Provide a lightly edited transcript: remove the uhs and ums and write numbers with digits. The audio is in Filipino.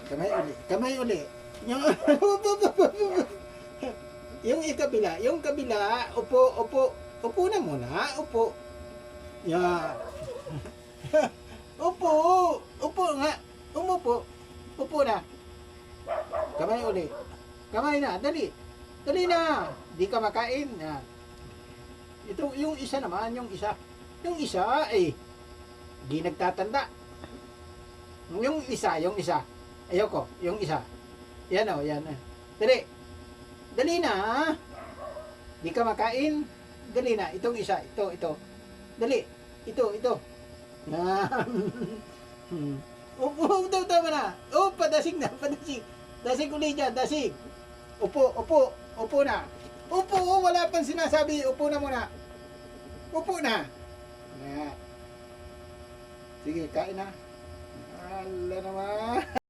Kamay uli. Kamay uli. Yung, yung kabila, upo na muna, upo. Yan. Upo nga, umupo, upo na. Kamay uli. Kamay na, dali. Dali na. Di ka makain. Yan. Ito, yung isa naman, yung isa. Yung isa, di nagtatanda. Yung isa. Ayoko, yung isa. Yan o, yan. Dali. Dali na. Di ka makain. Dali na. Itong isa. Ito. Dali. Ito. Tama na. Padasig na. Dasig ulit dyan. Dasig. Upo na. Wala pang sinasabi. Upo na muna. Upo na. Yan. Sige, kain na.